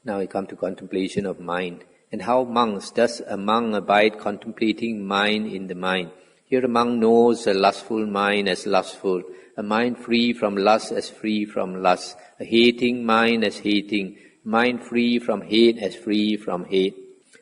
Now we come to contemplation of mind. And how monks, does a monk abide contemplating mind in the mind? Here a monk knows a lustful mind as lustful, a mind free from lust as free from lust, a hating mind as hating, mind free from hate as free from hate,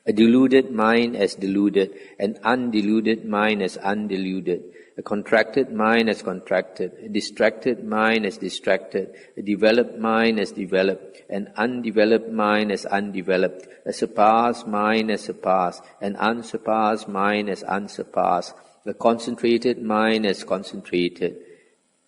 a deluded mind as deluded, an undeluded mind as undeluded, a contracted mind as contracted, a distracted mind as distracted, a developed mind as developed, an undeveloped mind as undeveloped, a surpassed mind as surpassed, an unsurpassed mind as unsurpassed, a concentrated mind as concentrated,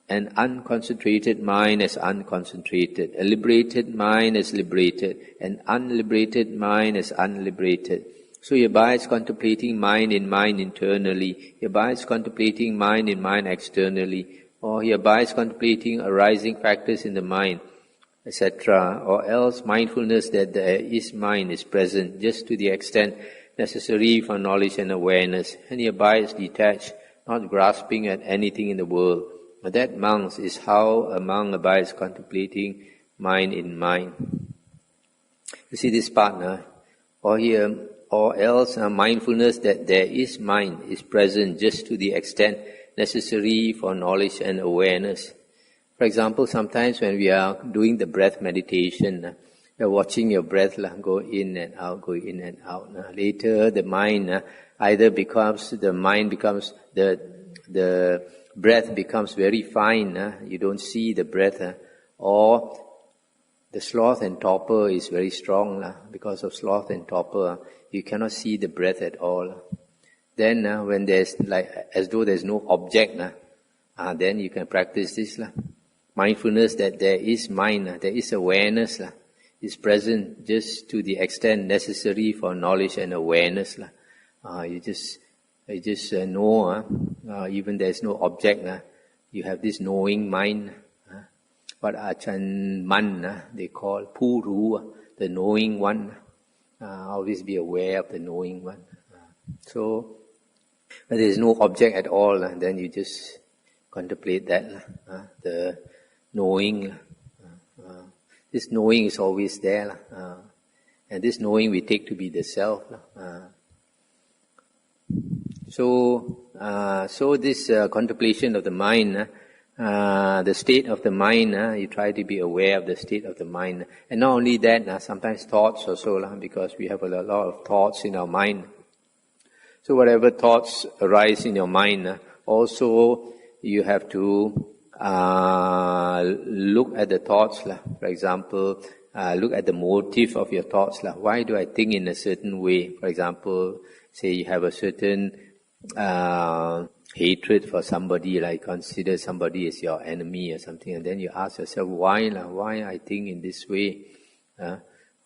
an unconcentrated mind as unconcentrated, a liberated mind as liberated, an unliberated mind as unliberated. So he abides contemplating mind in mind internally, he abides contemplating mind in mind externally, or he abides contemplating arising factors in the mind, etc. Or else mindfulness that there is mind is present just to the extent necessary for knowledge and awareness, and he abides detached, not grasping at anything in the world. That, monks, is how a monk abides contemplating mind in mind. You see this part, or else mindfulness that there is mind is present just to the extent necessary for knowledge and awareness. For example, sometimes when we are doing the breath meditation, you're watching your breath go in and out, go in and out. Later, the mind the breath becomes very fine. You don't see the breath, or the sloth and torpor is very strong. Because of sloth and torpor, you cannot see the breath at all. Then, when there's as though there's no object, then you can practice this. Mindfulness that there is mind, there is awareness, is present just to the extent necessary for knowledge and awareness. You just know, even there is no object, you have this knowing mind. What Achan Man, they call Puru, the knowing one. Always be aware of the knowing one. So, when there is no object at all, then you just contemplate that, the knowing. This knowing is always there, and this knowing we take to be the self. So this contemplation of the mind, the state of the mind, you try to be aware of the state of the mind. And not only that, sometimes thoughts also, because we have a lot of thoughts in our mind. So whatever thoughts arise in your mind, also you have to look at the thoughts. For example, look at the motive of your thoughts. Why do I think in a certain way? For example, say you have a certain hatred for somebody, like consider somebody as your enemy or something, and then you ask yourself, why I think in this way?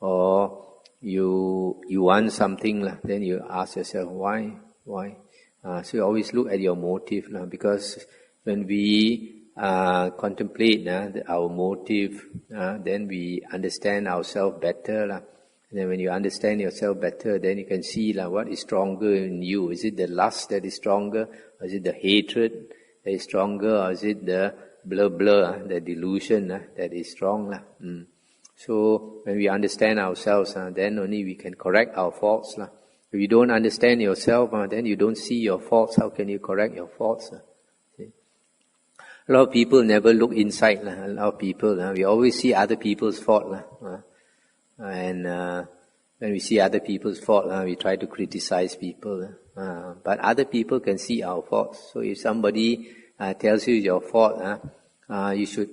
Or you want something, then you ask yourself, why? So you always look at your motive, because when we contemplate our motive, then we understand ourselves better. And then when you understand yourself better, then you can see what is stronger in you. Is it the lust that is stronger? Or is it the hatred that is stronger? Or is it the the delusion that is strong? So when we understand ourselves, then only we can correct our faults. If you don't understand yourself, then you don't see your faults. How can you correct your faults? A lot of people never look inside. A lot of people, we always see other people's fault. And when we see other people's fault, we try to criticize people. But other people can see our faults. So if somebody tells you your fault, you should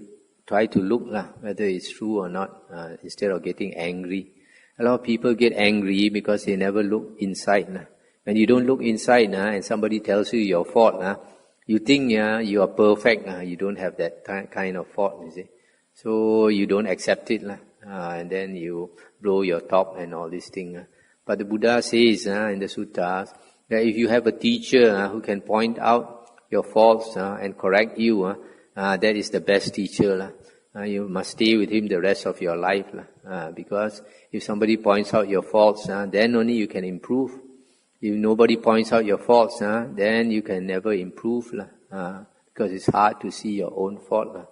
try to look whether it's true or not, instead of getting angry. A lot of people get angry because they never look inside. When you don't look inside, and somebody tells you your fault, you think you are perfect. You don't have that kind of fault, you see. So you don't accept it. And then you blow your top and all these things. But the Buddha says in the suttas that if you have a teacher who can point out your faults and correct you, that is the best teacher. You must stay with him the rest of your life. Because if somebody points out your faults, then only you can improve. If nobody points out your faults, then you can never improve. Because it's hard to see your own fault.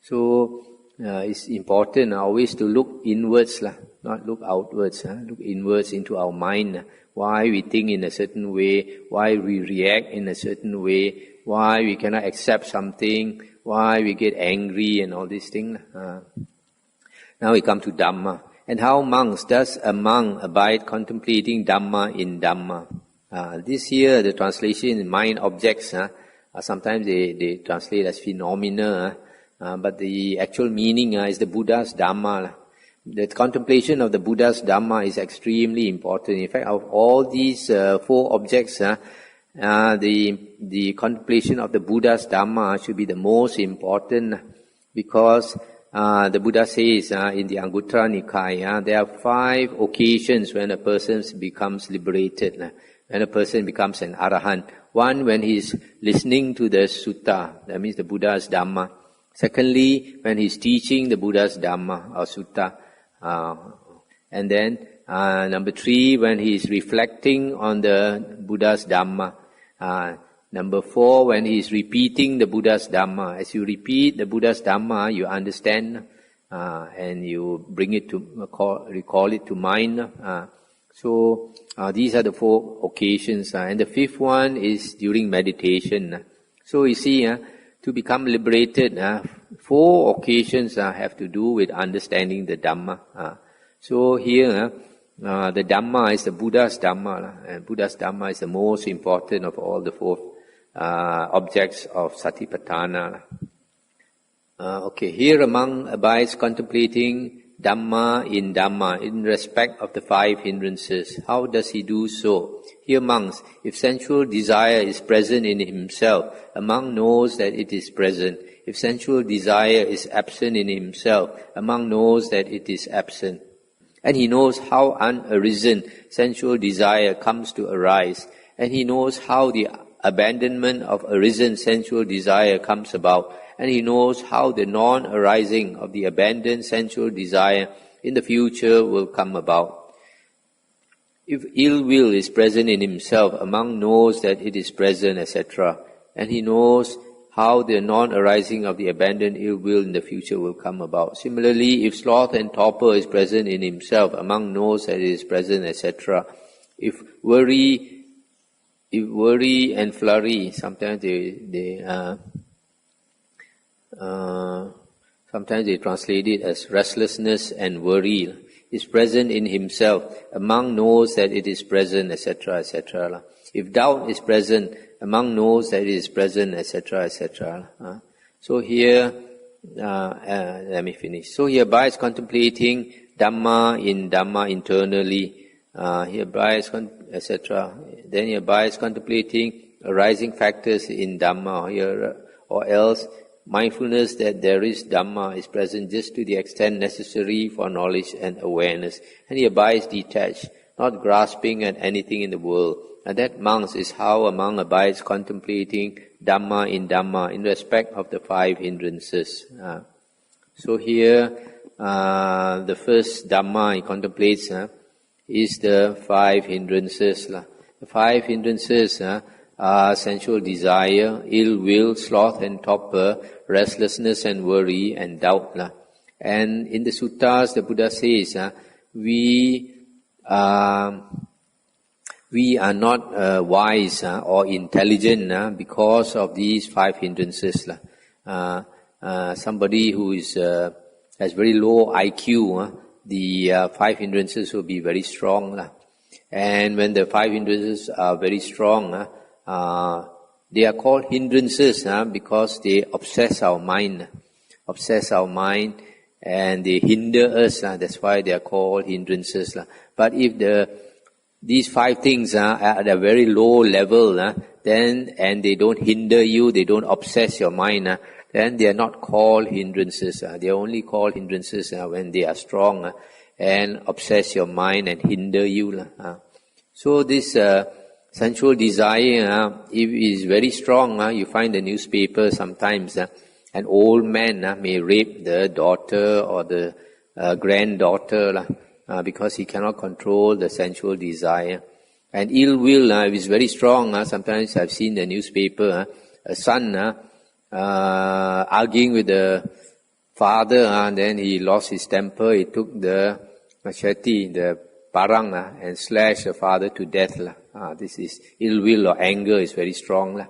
So it's important always to look inwards. not look outwards, look inwards into our mind. Why we think in a certain way, why we react in a certain way, why we cannot accept something, why we get angry and all these things. Now we come to Dhamma. And how monks, does a monk abide contemplating Dhamma in Dhamma? This here, the translation in mind objects, sometimes they translate as phenomena, but the actual meaning is the Buddha's Dhamma. The contemplation of the Buddha's Dhamma is extremely important. In fact, of all these four objects, the contemplation of the Buddha's Dhamma should be the most important, because the Buddha says in the Anguttara Nikaya, there are 5 occasions when a person becomes liberated, when a person becomes an arahant. One, when he is listening to the sutta, that means the Buddha's Dhamma. Secondly, when he is teaching the Buddha's Dhamma or sutta. And then number 3, when he is reflecting on the Buddha's Dhamma. Number 4, when he is repeating the Buddha's Dhamma. As you repeat the Buddha's Dhamma, you understand and you bring it to recall it to mind. So these are the 4 occasions, and the 5th one is during meditation. So you see, to become liberated, 4 occasions have to do with understanding the Dhamma. So here, the Dhamma is the Buddha's Dhamma, and Buddha's Dhamma is the most important of all the 4 objects of Satipatthana. Okay, here a monk abides contemplating Dhamma in respect of the 5 hindrances. How does he do so? Here monks, if sensual desire is present in himself, a monk knows that it is present. If sensual desire is absent in himself, a monk knows that it is absent. And he knows how unarisen sensual desire comes to arise. And he knows how the abandonment of arisen sensual desire comes about. And he knows how the non-arising of the abandoned sensual desire in the future will come about. If ill will is present in himself, a monk knows that it is present, etc. And he knows how the non-arising of the abandoned ill will in the future will come about. Similarly, if sloth and torpor is present in himself, a monk knows that it is present, etc. If worry and flurry, sometimes sometimes they translate it as restlessness and worry, is present in himself, a monk knows that it is present, etc., etc. If doubt is present, a monk knows that it is present, etc., etc. So here, let me finish. So he abides contemplating Dhamma in Dhamma internally. He abides, etc. Then he abides contemplating arising factors in Dhamma, or else mindfulness that there is Dhamma is present just to the extent necessary for knowledge and awareness. And he abides detached, not grasping at anything in the world. And that, monks, is how a monk abides contemplating Dhamma in respect of the 5 hindrances. So here, the first Dhamma he contemplates is the 5 hindrances. The 5 hindrances are sensual desire, ill will, sloth and torpor, restlessness and worry, and doubt. And in the suttas, the Buddha says, we are not wise or intelligent because of these 5 hindrances. Somebody who has very low IQ, the 5 hindrances will be very strong. And when the 5 hindrances are very strong, they are called hindrances because they obsess our mind, and they hinder us. That's why they are called hindrances. But if these 5 things are at a very low level, then and they don't hinder you, they don't obsess your mind, then they are not called hindrances. They are only called hindrances when they are strong and obsess your mind and hinder you. So this sensual desire, if it is very strong, you find the newspaper sometimes, an old man may rape the daughter or the granddaughter because he cannot control the sensual desire. And ill will, if it's very strong, sometimes I've seen the newspaper, a son arguing with the father, and then he lost his temper, he took the machete, the parang, and slash the father to death. This is ill will or anger is very strong.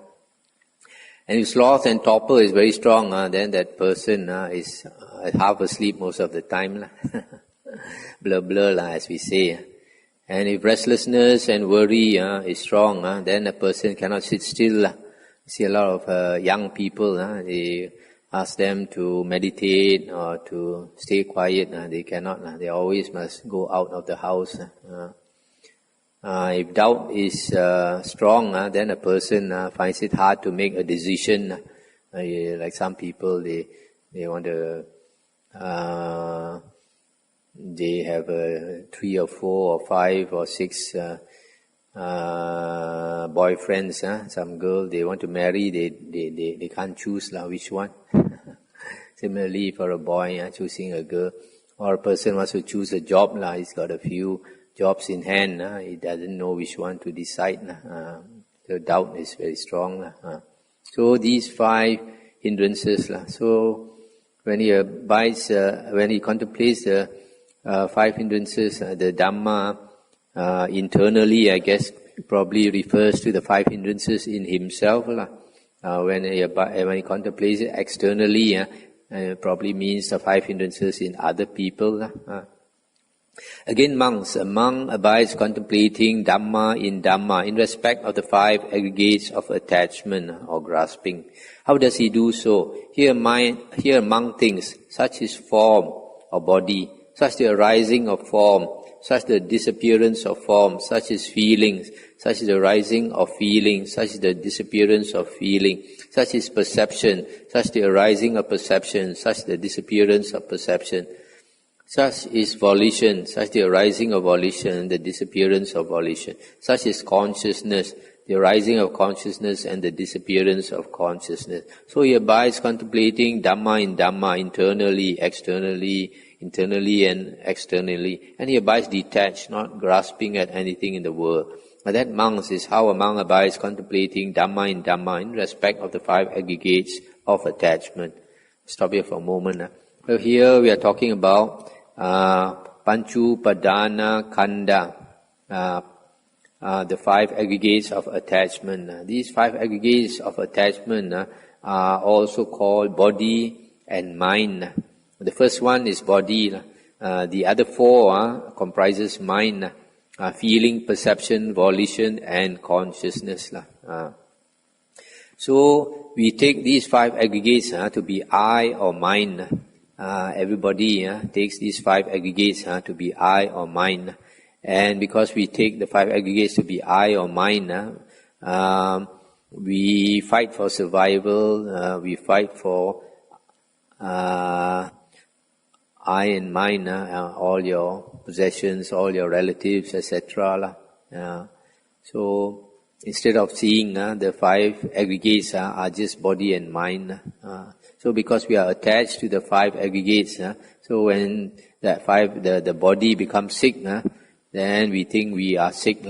And if sloth and torpor is very strong, then that person is half asleep most of the time. Blur blur, as we say. And if restlessness and worry is strong, then a person cannot sit still. You see a lot of young people, they ask them to meditate or to stay quiet, they cannot. They always must go out of the house. If doubt is strong, then a person finds it hard to make a decision. Like some people, they want to, they have 3 or 4 or 5 or 6 boyfriends. Some girl they want to marry, they can't choose which one. Similarly, for a boy choosing a girl, or a person wants to choose a job, he's got a few jobs in hand, he doesn't know which one to decide. The doubt is very strong. So these 5 hindrances. So when he abides, when he contemplates the 5 hindrances, the Dhamma internally, I guess, probably refers to the 5 hindrances in himself. When he contemplates it externally, probably means the 5 hindrances in other people. Again, monks. A monk abides contemplating Dhamma in respect of the 5 aggregates of attachment or grasping. How does he do so? Here a monk thinks, such is form or body, such the arising of form, such the disappearance of form, such is feelings, such is the arising of feeling, such is the disappearance of feeling, such is perception, such the arising of perception, such the disappearance of perception. Such is volition, such the arising of volition, the disappearance of volition. Such is consciousness, the arising of consciousness and the disappearance of consciousness. So he abides contemplating Dhamma in Dhamma, internally, externally, internally and externally. And he abides detached, not grasping at anything in the world. But that, monks, is how a monk abides contemplating Dhamma in respect of the 5 aggregates of attachment. Stop here for a moment. So here we are talking about Panchu Padana Kanda, the 5 aggregates of attachment. These 5 aggregates of attachment are also called body and mind. The first one is body. The other 4 comprises mind, feeling, perception, volition, and consciousness. So we take these 5 aggregates to be I or mind. Everybody takes these 5 aggregates to be I or mind. And because we take the 5 aggregates to be I or mind, we fight for survival, we fight for I and mine, all your possessions, all your relatives, etc. So instead of seeing the 5 aggregates are just body and mind. So because we are attached to the 5 aggregates, so when that the body becomes sick, then we think we are sick.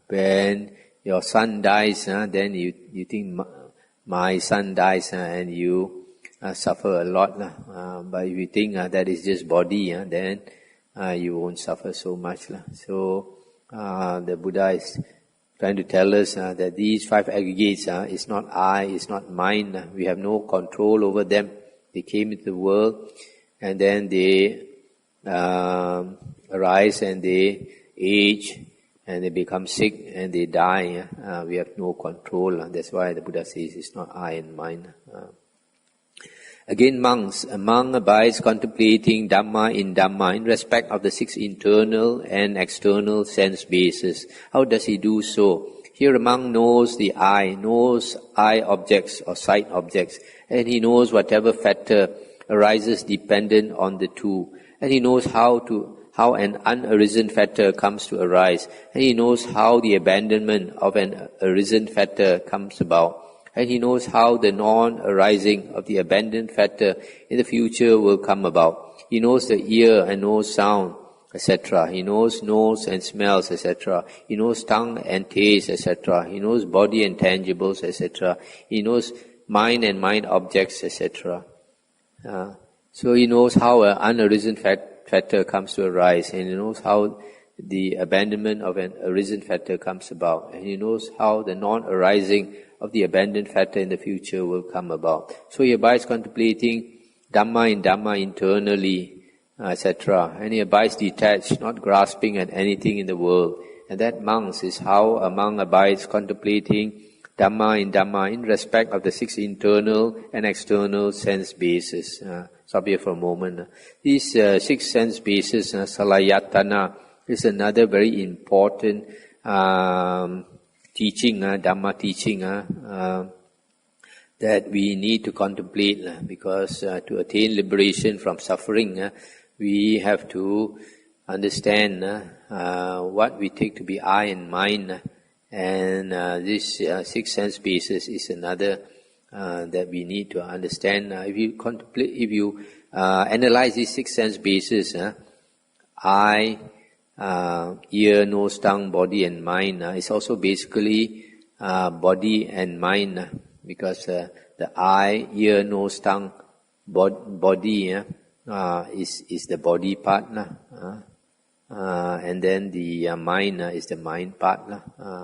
When your son dies, then you think my son dies, and you suffer a lot. But if you think that is just body, then you won't suffer so much. So the Buddha is trying to tell us that these 5 aggregates is not I, is not mine. We have no control over them. They came into the world, and then they arise and they age, and they become sick and they die. We have no control. That's why the Buddha says it's not I and mine. Again, monks. A monk abides contemplating Dhamma in respect of the 6 internal and external sense bases. How does he do so? Here a monk knows the eye, knows eye objects or sight objects, and he knows whatever factor arises dependent on the 2. And he knows how an unarisen factor comes to arise, and he knows how the abandonment of an arisen factor comes about. And he knows how the non-arising of the abandoned factor in the future will come about. He knows the ear and knows sound, etc. He knows nose and smells, etc. He knows tongue and taste, etc. He knows body and tangibles, etc. He knows mind and mind objects, etc. So he knows how an unarisen factor comes to arise, and he knows how the abandonment of an arisen factor comes about, and he knows how the non-arising of the abandoned factor in the future will come about. So he abides contemplating Dhamma in Dhamma internally, etc. And he abides detached, not grasping at anything in the world. And that, monks, is how a monk abides contemplating Dhamma in Dhamma in respect of the 6 internal and external sense bases. Stop here for a moment. These 6 sense bases, Salayatana, is another very important teaching, Dhamma teaching, that we need to contemplate, because to attain liberation from suffering, we have to understand what we take to be I and mine, and this 6 sense bases is another that we need to understand. If you contemplate, if you analyze these 6 sense bases, I, ear, nose, tongue, body and mind, is also basically body and mind, because the eye, ear, nose, tongue, body is the body part, and then the mind is the mind part.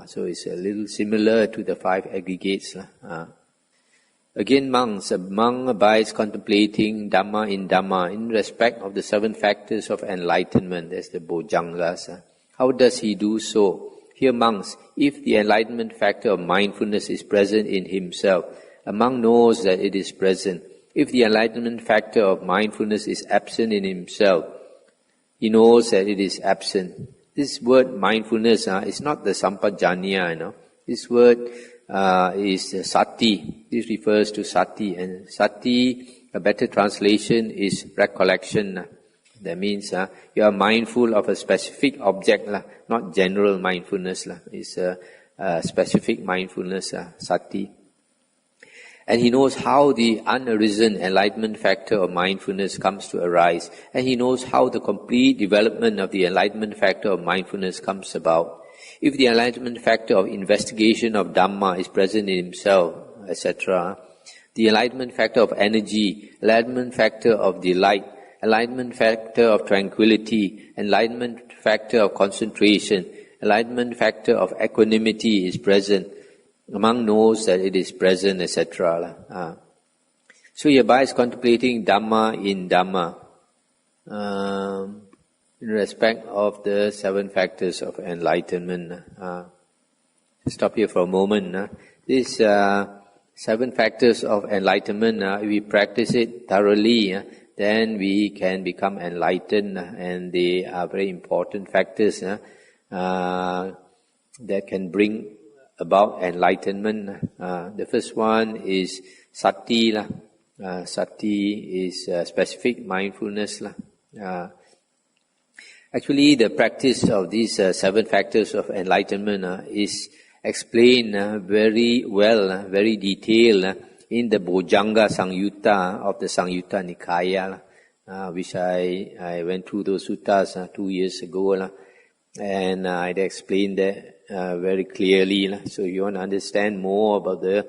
So it's a little similar to the 5 aggregates. Again, monks, a monk abides contemplating Dhamma in Dhamma in respect of the 7 factors of enlightenment. That's the Bojjhangas. How does he do so? Here, monks, if the enlightenment factor of mindfulness is present in himself, a monk knows that it is present. If the enlightenment factor of mindfulness is absent in himself, he knows that it is absent. This word mindfulness is not the sampajanya, This word is sati. This refers to sati. And sati, a better translation, is recollection. That means you are mindful of a specific object, not general mindfulness. It's a specific mindfulness, sati. And he knows how the unarisen enlightenment factor of mindfulness comes to arise. And he knows how the complete development of the enlightenment factor of mindfulness comes about. If the enlightenment factor of investigation of Dhamma is present in himself, etc., the enlightenment factor of energy, enlightenment factor of delight, enlightenment factor of tranquility, enlightenment factor of concentration, enlightenment factor of equanimity is present, the monk knows that it is present, etc. So he abides contemplating Dhamma in Dhamma in respect of the 7 factors of enlightenment. Stop here for a moment. These 7 factors of enlightenment, if we practice it thoroughly, then we can become enlightened, and they are very important factors that can bring about enlightenment. The first one is sati. Sati is specific mindfulness. Actually, the practice of these 7 factors of enlightenment is explained very well, very detailed in the Bojjhanga Sangyutta of the Sangyutta Nikaya, which I went through those suttas 2 years ago, and I explained that very clearly. So if you want to understand more about the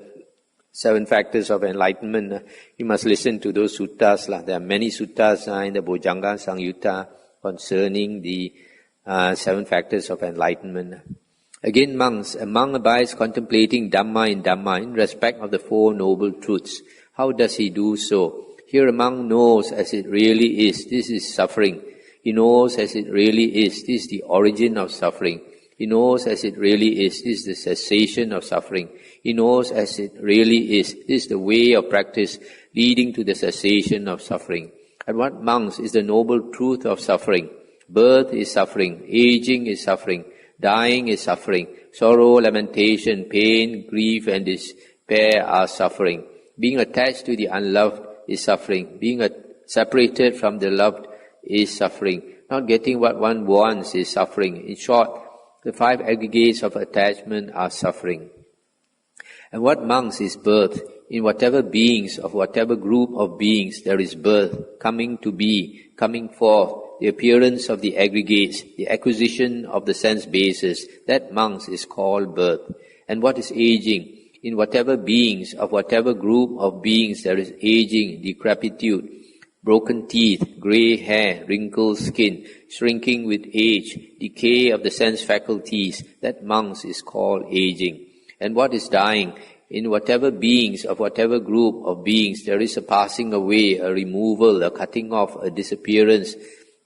7 factors of enlightenment, you must listen to those suttas. There are many suttas in the Bojjhanga Sangyutta concerning the 7 factors of enlightenment. Again, monks, a monk abides contemplating Dhamma in Dhamma in respect of the 4 noble truths. How does he do so? Here a monk knows as it really is, this is suffering. He knows as it really is, this is the origin of suffering. He knows as it really is, this is the cessation of suffering. He knows as it really is, this is the way of practice leading to the cessation of suffering. And what, monks, is the noble truth of suffering? Birth is suffering, aging is suffering, dying is suffering, sorrow, lamentation, pain, grief and despair are suffering. Being attached to the unloved is suffering. Being separated from the loved is suffering. Not getting what one wants is suffering. In short, the 5 aggregates of attachment are suffering. And what, monks, is birth? In whatever beings, of whatever group of beings, there is birth, coming to be, coming forth, the appearance of the aggregates, the acquisition of the sense bases. That, monks, is called birth. And what is aging? In whatever beings, of whatever group of beings, there is aging, decrepitude, broken teeth, grey hair, wrinkled skin, shrinking with age, decay of the sense faculties, that monks is called aging. And what is dying? In whatever beings, of whatever group of beings, there is a passing away, a removal, a cutting off, a disappearance,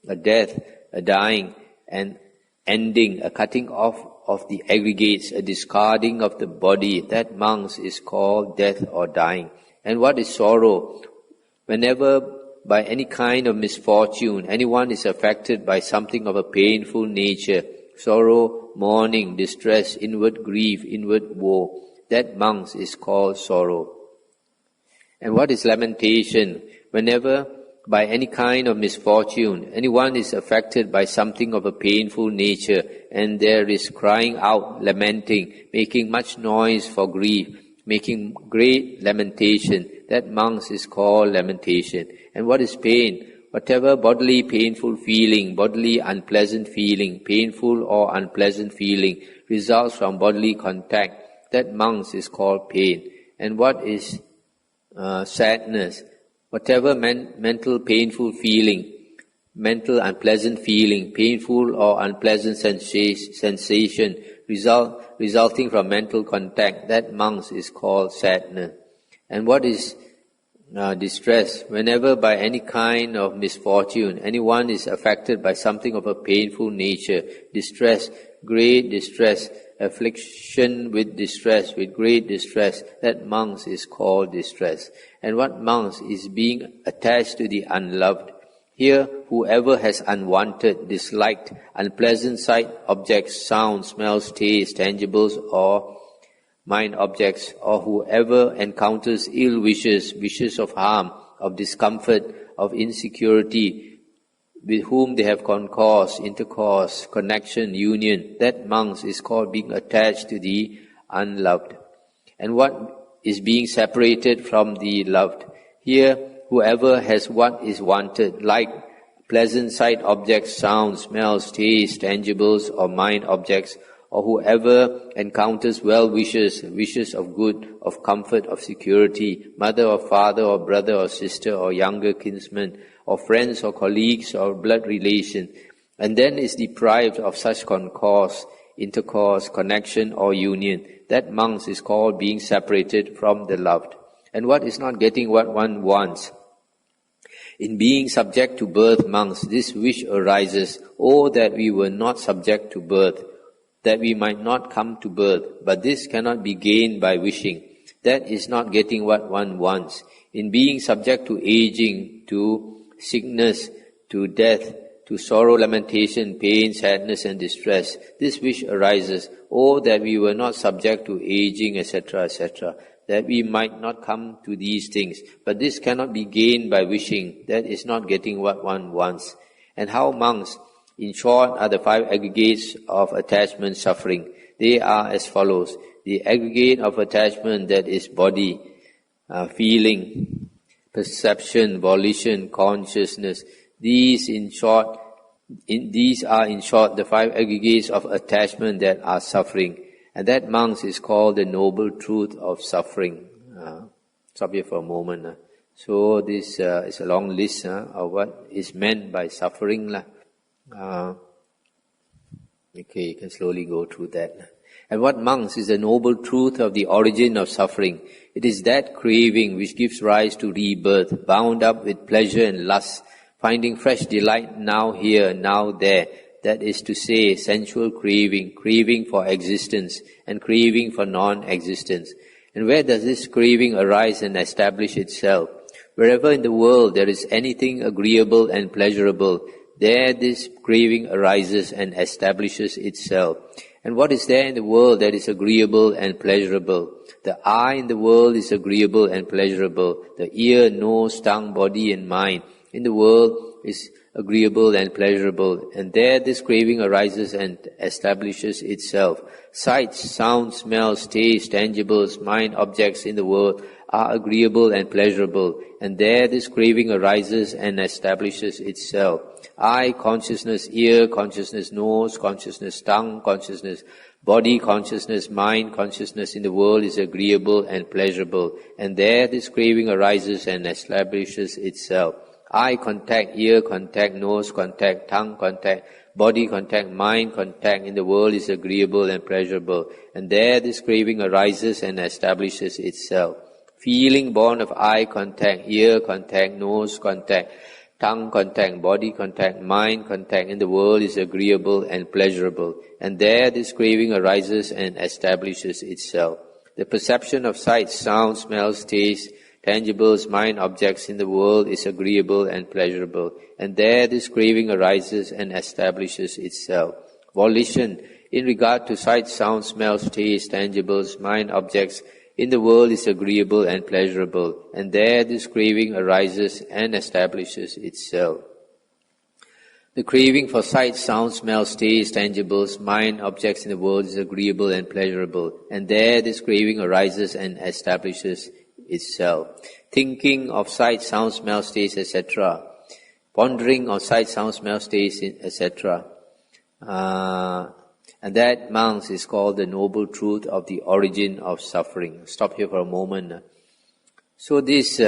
a death, a dying, an ending, a cutting off of the aggregates, a discarding of the body. That monks is called death or dying. And what is sorrow? Whenever by any kind of misfortune anyone is affected by something of a painful nature, sorrow, mourning, distress, inward grief, inward woe, that monks is called sorrow. And what is lamentation? Whenever by any kind of misfortune anyone is affected by something of a painful nature, and there is crying out, lamenting, making much noise for grief, making great lamentation, that monks is called lamentation. And what is pain? Whatever bodily painful feeling, bodily unpleasant feeling, painful or unpleasant feeling results from bodily contact, that monks is called pain. And what is sadness? Whatever mental painful feeling, mental unpleasant feeling, painful or unpleasant sensation resulting from mental contact, that monks is called sadness. And what is distress? Whenever by any kind of misfortune anyone is affected by something of a painful nature, distress, great distress, affliction with distress, with great distress, that monks is called distress. And what monks is being attached to the unloved. Here, whoever has unwanted, disliked, unpleasant sight, objects, sounds, smells, tastes, tangibles, or mind objects, or whoever encounters ill wishes, wishes of harm, of discomfort, of insecurity, with whom they have concourse, intercourse, connection, union, that monks is called being attached to the unloved. And what is being separated from the loved? Here, whoever has what is wanted, like pleasant sight objects, sounds, smells, tastes, tangibles, or mind objects, or whoever encounters well wishes, wishes of good, of comfort, of security, mother or father or brother or sister or younger kinsman, or friends or colleagues or blood relation, and then is deprived of such concourse, intercourse, connection or union, that monks is called being separated from the loved. And what is not getting what one wants? In being subject to birth, monks, this wish arises, oh, that we were not subject to birth, that we might not come to birth, but this cannot be gained by wishing. That is not getting what one wants. In being subject to aging, to sickness, to death, to sorrow, lamentation, pain, sadness and distress, this wish arises, oh, that we were not subject to aging, etc., etc., that we might not come to these things. But this cannot be gained by wishing. That is not getting what one wants. And how monks, in short, are the five aggregates of attachment suffering? They are as follows. The aggregate of attachment, that is body, feeling, perception, volition, consciousness. These are in short the five aggregates of attachment that are suffering. And that, monks, is called the noble truth of suffering. Stop here for a moment. So this is a long list of what is meant by suffering. Okay, you can slowly go through that. And what, monks, is the noble truth of the origin of suffering? It is that craving which gives rise to rebirth, bound up with pleasure and lust, finding fresh delight now here, now there. That is to say, sensual craving, craving for existence, and craving for non-existence. And where does this craving arise and establish itself? Wherever in the world there is anything agreeable and pleasurable, there this craving arises and establishes itself. And what is there in the world that is agreeable and pleasurable? The eye in the world is agreeable and pleasurable. The ear, nose, tongue, body and mind in the world is agreeable and pleasurable. And there this craving arises and establishes itself. Sights, sounds, smells, tastes, tangibles, mind objects in the world are agreeable and pleasurable. And there this craving arises and establishes itself. Eye, consciousness, ear, consciousness, nose, consciousness, tongue, consciousness, body, consciousness, mind, consciousness in the world is agreeable and pleasurable. And there this craving arises and establishes itself. eye contact, ear contact, nose contact, tongue contact, body contact, mind contact in the world is agreeable and pleasurable. And there this craving arises and establishes itself. Feeling born of eye contact, ear contact, nose contact, tongue contact, body contact, mind contact in the world is agreeable and pleasurable. And there this craving arises and establishes itself. The perception of sight, sound, smells, taste, tangibles, mind objects in the world is agreeable and pleasurable. And there this craving arises and establishes itself. Volition in regard to sight, sound, smells, taste, tangibles, mind objects in the world is agreeable and pleasurable. And there this craving arises and establishes itself. The craving for sight, sound, smells, taste, tangibles, mind objects in the world is agreeable and pleasurable. And there this craving arises and establishes itself. Thinking of sight, sound, smells, taste, etc. Pondering on sight, sound, smells, taste, etc. And that, monks, is called the noble truth of the origin of suffering. Stop here for a moment. So this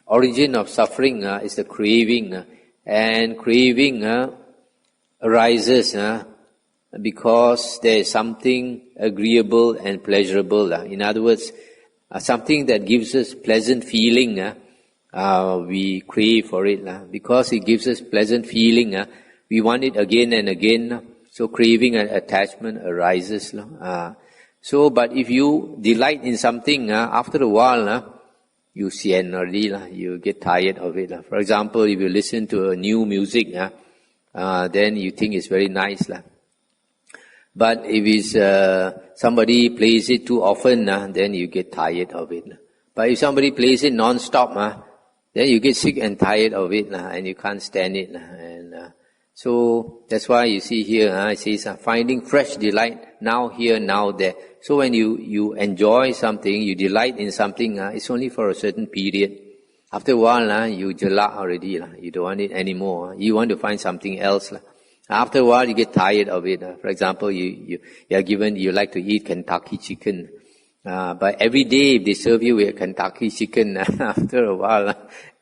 origin of suffering is the craving. And craving arises because there is something agreeable and pleasurable. In other words, something that gives us pleasant feeling, we crave for it. Because it gives us pleasant feeling, we want it again and again. So craving and attachment arises. But if you delight in something, after a while, you sian already, you get tired of it. For example, if you listen to a new music, then you think it's very nice. But if it's somebody plays it too often, then you get tired of it. But if somebody plays it non-stop, then you get sick and tired of it, and you can't stand it. So that's why you see here, it says finding fresh delight now here, now there. So when you enjoy something, you delight in something, it's only for a certain period. After a while, you jelak already. You don't want it anymore. You want to find something else. After a while, you get tired of it. For example, you like to eat Kentucky chicken. But every day, if they serve you with Kentucky chicken, after a while,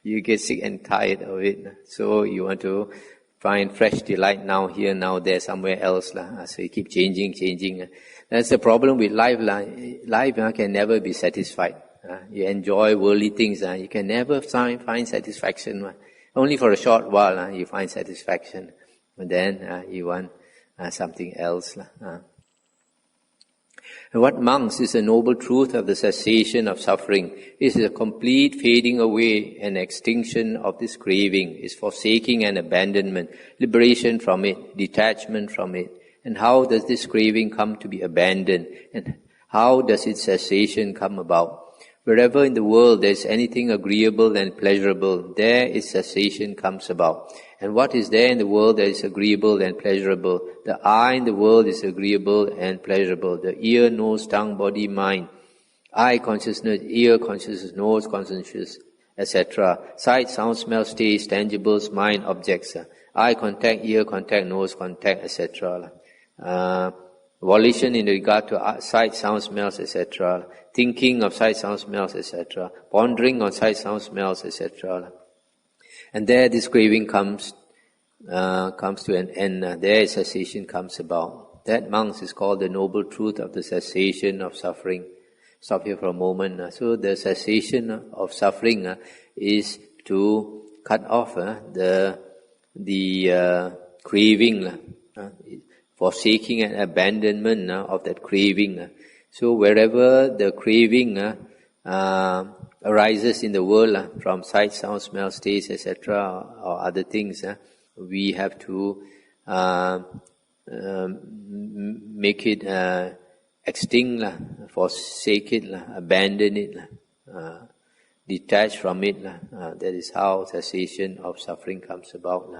you get sick and tired of it. So you want to find fresh delight now here, now there, somewhere else. So you keep changing. That's the problem with life. Life can never be satisfied. You enjoy worldly things. You can never find satisfaction. Only for a short while you find satisfaction. And then you want something else. And what, monks, is the noble truth of the cessation of suffering? Is a complete fading away and extinction of this craving, is forsaking and abandonment, liberation from it, detachment from it. And how does this craving come to be abandoned? And how does its cessation come about? Wherever in the world there is anything agreeable and pleasurable, there its cessation comes about. And what is there in the world that is agreeable and pleasurable? The eye in the world is agreeable and pleasurable. The ear, nose, tongue, body, mind. Eye consciousness, ear consciousness, nose consciousness, etc. Sight, sound, smell, taste, tangibles, mind, objects. Eye contact, ear contact, nose contact, etc. Volition in regard to sight, sound, smells, etc. Thinking of sight, sound, smells, etc. Pondering on sight, sound, smells, etc. And there this craving comes to an end. There cessation comes about. That, monks, is called the noble truth of the cessation of suffering. Stop here for a moment. So the cessation of suffering is to cut off the craving, forsaking and abandonment of that craving. So wherever the craving arises in the world from sight, sound, smell, taste, etc., or other things, we have to make it extinct, forsake it, abandon it, detach from it. That is how cessation of suffering comes about.